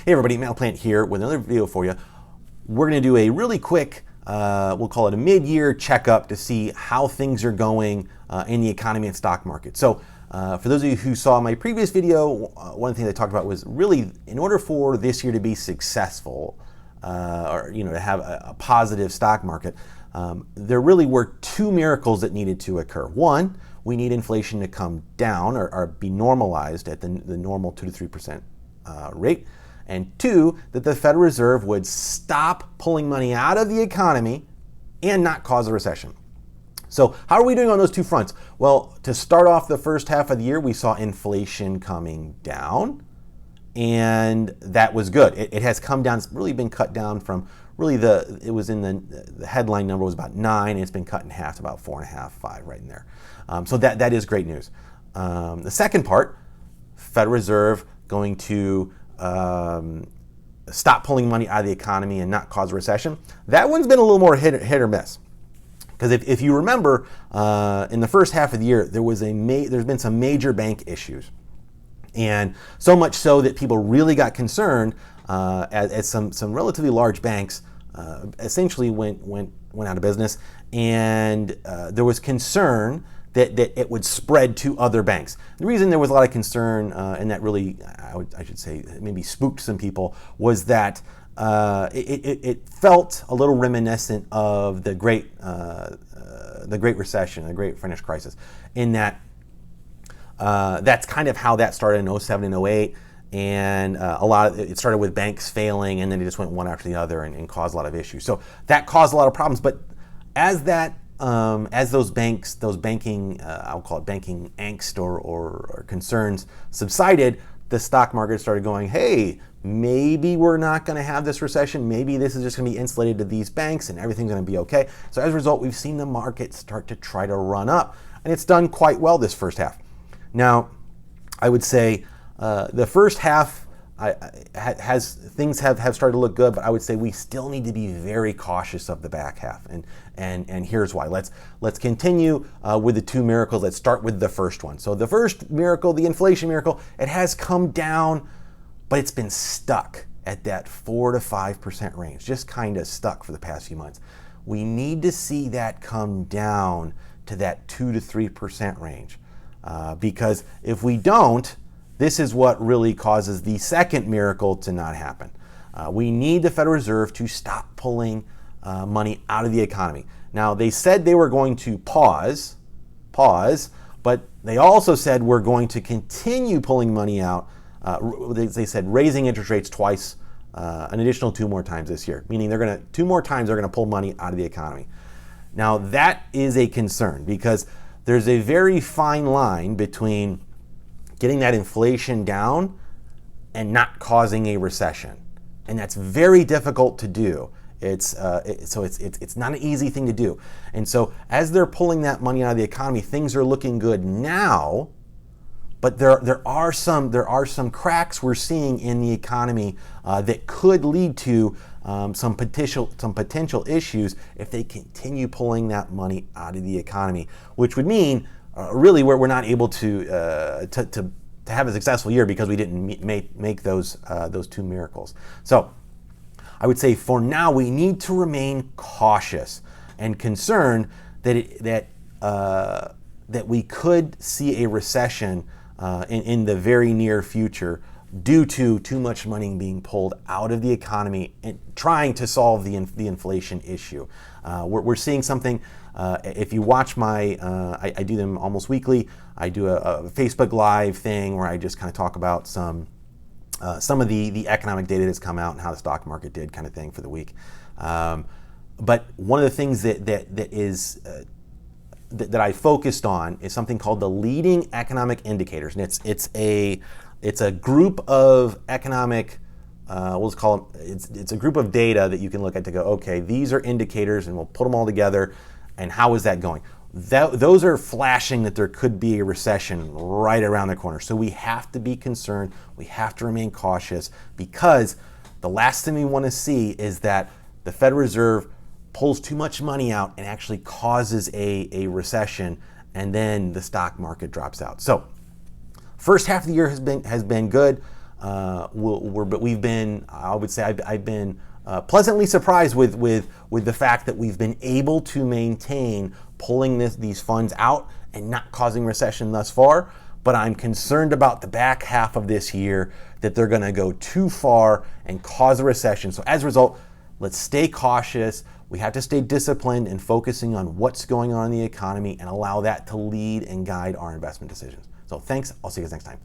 Hey everybody, Matt Plant here with another video for you. We're going to do a really quick, we'll call it a mid-year checkup to see how things are going in the economy and stock market. So for those of you who saw my previous video, one of the things I talked about was really in order for this year to be successful, or to have a positive stock market, there really were two miracles that needed to occur. One, we need inflation to come down or be normalized at the normal 2 to 3% rate. And two, that the Federal Reserve would stop pulling money out of the economy and not cause a recession. So how are we doing on those two fronts? Well, to start off the first half of the year, we saw inflation coming down, and that was good. It has come down. It's really been cut down from really it was in the headline number was about 9, and it's been cut in half to about 4.5, 5, right in there. So that is great news. The second part, Federal Reserve going to stop pulling money out of the economy and not cause a recession. That one's been a little more hit or miss. Because if you remember, in the first half of the year, there's been some major bank issues. And so much so that people really got concerned as some relatively large banks essentially went out of business. And there was concern that it would spread to other banks. The reason there was a lot of concern, and that really, I should say, maybe spooked some people, was that it felt a little reminiscent of the Great Recession, the Great Financial Crisis, in that that's kind of how that started in 07 and 08. And it started with banks failing, and then it just went one after the other and caused a lot of issues. So that caused a lot of problems. But as those banking, I'll call it banking angst or concerns subsided, the stock market started going, hey, maybe we're not going to have this recession. Maybe this is just going to be insulated to these banks and everything's going to be okay. So as a result, we've seen the market start to try to run up, and it's done quite well this first half. Now, I would say the first half things have started to look good, but I would say we still need to be very cautious of the back half, and here's why. Let's continue with the two miracles. Let's start with the first one. So the first miracle, the inflation miracle, it has come down, but it's been stuck at that 4 to 5% range, just kind of stuck for the past few months. We need to see that come down to that 2 to 3% range, because if we don't, this is what really causes the second miracle to not happen. We need the Federal Reserve to stop pulling money out of the economy. Now, they said they were going to pause, but they also said we're going to continue pulling money out. They said raising interest rates twice, an additional 2 more times this year, meaning 2 more times they're going to pull money out of the economy. Now, that is a concern because there's a very fine line between getting that inflation down and not causing a recession, and that's very difficult to do. It's not an easy thing to do. And so as they're pulling that money out of the economy, things are looking good now, but there are some cracks we're seeing in the economy that could lead to some potential issues if they continue pulling that money out of the economy, which would mean really we're not able to have a successful year because we didn't make those two miracles. So I would say for now we need to remain cautious and concerned that we could see a recession in the very near future due to too much money being pulled out of the economy and trying to solve the inflation issue. We're seeing something. If you watch I do them almost weekly. I do a Facebook Live thing where I just kind of talk about some of the economic data that's come out and how the stock market did, kind of thing, for the week. But one of the things that I focused on is something called the leading economic indicators, and it's a group of economic. We'll just call them. It's a group of data that you can look at to go, okay, these are indicators, and we'll put them all together. And how is that going? Those are flashing that there could be a recession right around the corner. So we have to be concerned. We have to remain cautious because the last thing we want to see is that the Federal Reserve pulls too much money out and actually causes a recession, and then the stock market drops out. So first half of the year has been good. but we've been, I would say, I've been pleasantly surprised with the fact that we've been able to maintain pulling these funds out and not causing recession thus far. But I'm concerned about the back half of this year that they're going to go too far and cause a recession. So as a result, let's stay cautious. We have to stay disciplined and focusing on what's going on in the economy and allow that to lead and guide our investment decisions. So thanks. I'll see you guys next time.